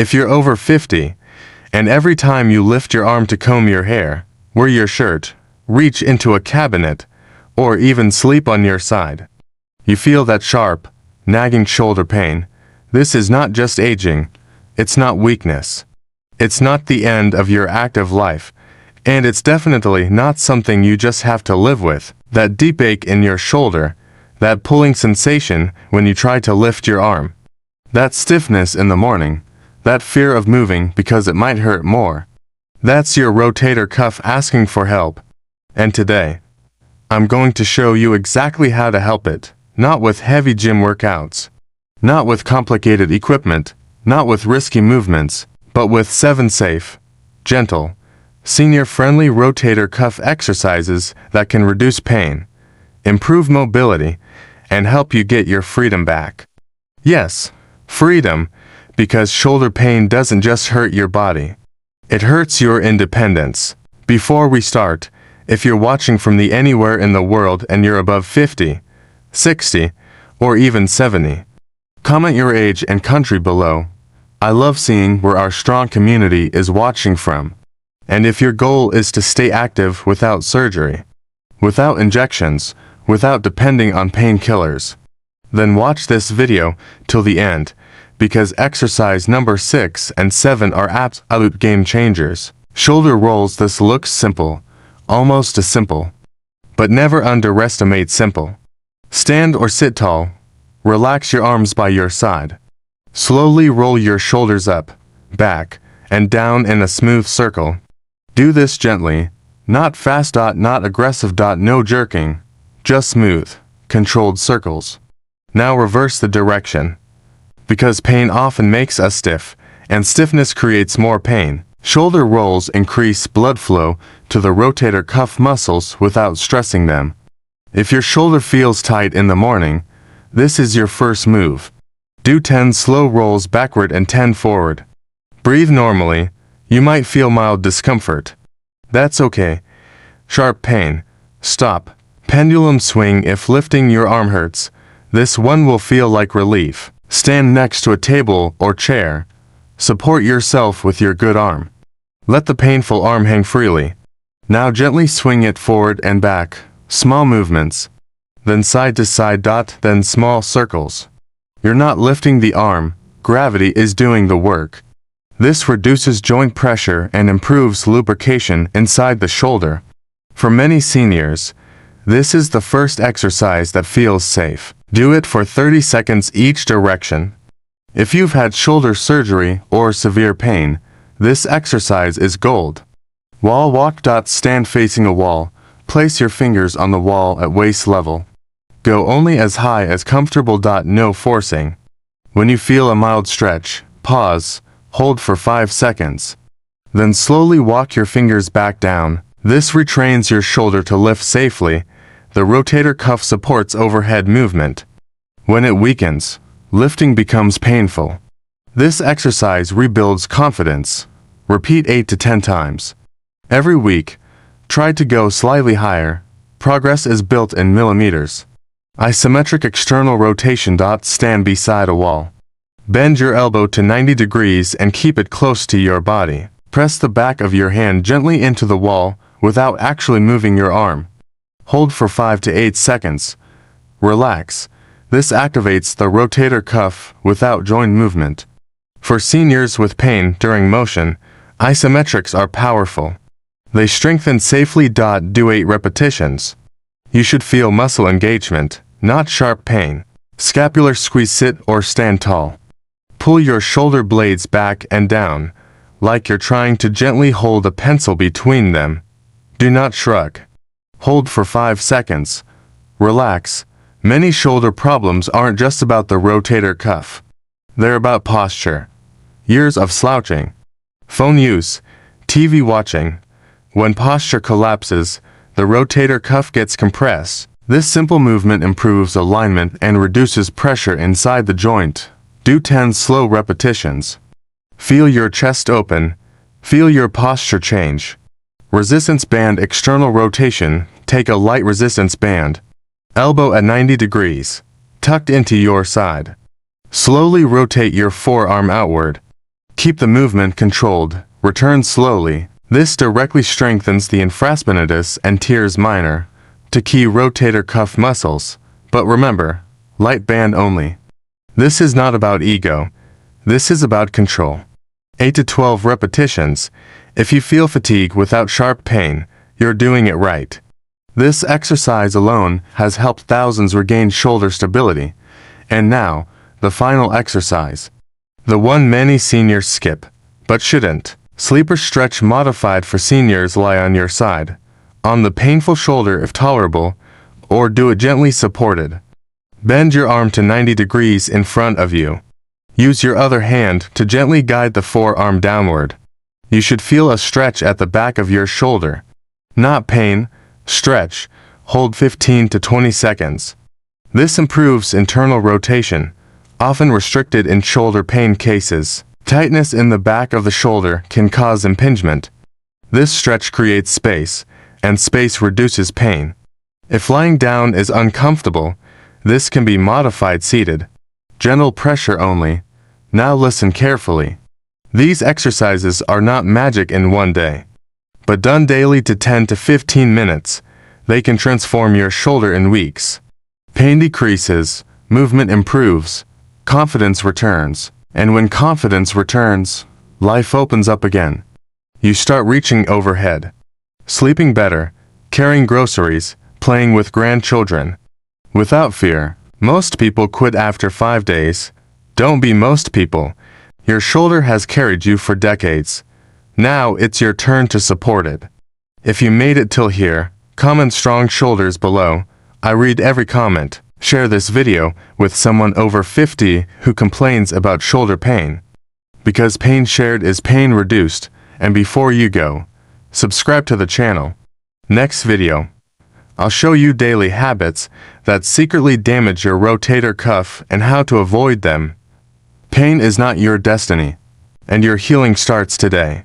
If you're over 50, and every time you lift your arm to comb your hair, wear your shirt, reach into a cabinet, or even sleep on your side, you feel that sharp, nagging shoulder pain, this is not just aging, it's not weakness. It's not the end of your active life, and it's definitely not something you just have to live with. That deep ache in your shoulder, that pulling sensation when you try to lift your arm, that stiffness in the morning, that fear of moving because it might hurt more. That's your rotator cuff asking for help. And today, I'm going to show you exactly how to help it, not with heavy gym workouts, not with complicated equipment, not with risky movements, but with 7 safe, gentle, senior-friendly rotator cuff exercises that can reduce pain, improve mobility, and help you get your freedom back. Yes, freedom, because shoulder pain doesn't just hurt your body. It hurts your independence. Before we start, if you're watching from anywhere in the world and you're above 50, 60, or even 70, comment your age and country below. I love seeing where our strong community is watching from. And if your goal is to stay active without surgery, without injections, without depending on painkillers, then watch this video till the end, because exercise number 6 and 7 are absolute game changers. Shoulder rolls. This looks simple, almost as simple, but never underestimate simple. Stand or sit tall, relax your arms by your side. Slowly roll your shoulders up, back, and down in a smooth circle. Do this gently, not fast. Not aggressive. No jerking, just smooth, controlled circles. Now reverse the direction. Because pain often makes us stiff, and stiffness creates more pain. Shoulder rolls increase blood flow to the rotator cuff muscles without stressing them. If your shoulder feels tight in the morning, this is your first move. Do 10 slow rolls backward and 10 forward. Breathe normally. You might feel mild discomfort. That's okay. Sharp pain. Stop. Pendulum swing. If lifting your arm hurts, this one will feel like relief. Stand next to a table or chair. Support yourself with your good arm. Let the painful arm hang freely. Now gently swing it forward and back. Small movements. Then side to side. Then small circles. You're not lifting the arm, gravity is doing the work. This reduces joint pressure and improves lubrication inside the shoulder. For many seniors, this is the first exercise that feels safe. Do it for 30 seconds each direction. If you've had shoulder surgery or severe pain, this exercise is gold. Wall walk. Stand facing a wall. Place your fingers on the wall at waist level. Go only as high as comfortable. No forcing. When you feel a mild stretch, pause, hold for 5 seconds. Then slowly walk your fingers back down. This retrains your shoulder to lift safely. The rotator cuff supports overhead movement. When it weakens, lifting becomes painful. This exercise rebuilds confidence. Repeat 8 to 10 times. Every week, try to go slightly higher. Progress is built in millimeters. Isometric external rotation. Stand beside a wall. Bend your elbow to 90 degrees and keep it close to your body. Press the back of your hand gently into the wall without actually moving your arm. Hold for 5 to 8 seconds. Relax. This activates the rotator cuff without joint movement. For seniors with pain during motion, isometrics are powerful. They strengthen safely. Do 8 repetitions. You should feel muscle engagement, not sharp pain. Scapular squeeze. Sit or stand tall. Pull your shoulder blades back and down, like you're trying to gently hold a pencil between them. Do not shrug. Hold for 5 seconds. Relax. Many shoulder problems aren't just about the rotator cuff. They're about posture. Years of slouching, phone use, TV watching. When posture collapses, the rotator cuff gets compressed. This simple movement improves alignment and reduces pressure inside the joint. Do 10 slow repetitions. Feel your chest open. Feel your posture change. Resistance band external rotation. Take a light resistance band. Elbow at 90 degrees, tucked into your side. Slowly rotate your forearm outward. Keep the movement controlled, return slowly. This directly strengthens the infraspinatus and teres minor, to key rotator cuff muscles. But remember, light band only. This is not about ego. This is about control. 8 to 12 repetitions. If you feel fatigue without sharp pain, you're doing it right. This exercise alone has helped thousands regain shoulder stability. And now, the final exercise. The one many seniors skip, but shouldn't. Sleeper stretch modified for seniors. Lie on your side, on the painful shoulder if tolerable, or do it gently supported. Bend your arm to 90 degrees in front of you. Use your other hand to gently guide the forearm downward. You should feel a stretch at the back of your shoulder. Not pain, stretch, hold 15 to 20 seconds. This improves internal rotation, often restricted in shoulder pain cases. Tightness in the back of the shoulder can cause impingement. This stretch creates space, and space reduces pain. If lying down is uncomfortable, this can be modified seated. Gentle pressure only. Now listen carefully. These exercises are not magic in one day, but done daily to 10 to 15 minutes, they can transform your shoulder in weeks. Pain decreases, movement improves, confidence returns, and when confidence returns, life opens up again. You start reaching overhead, sleeping better, carrying groceries, playing with grandchildren. Without fear. Most people quit after 5 days. Don't be most people. Your shoulder has carried you for decades. Now it's your turn to support it. If you made it till here, comment strong shoulders below. I read every comment. Share this video with someone over 50 who complains about shoulder pain. Because pain shared is pain reduced. And before you go, subscribe to the channel. Next video, I'll show you daily habits that secretly damage your rotator cuff and how to avoid them. Pain is not your destiny, and your healing starts today.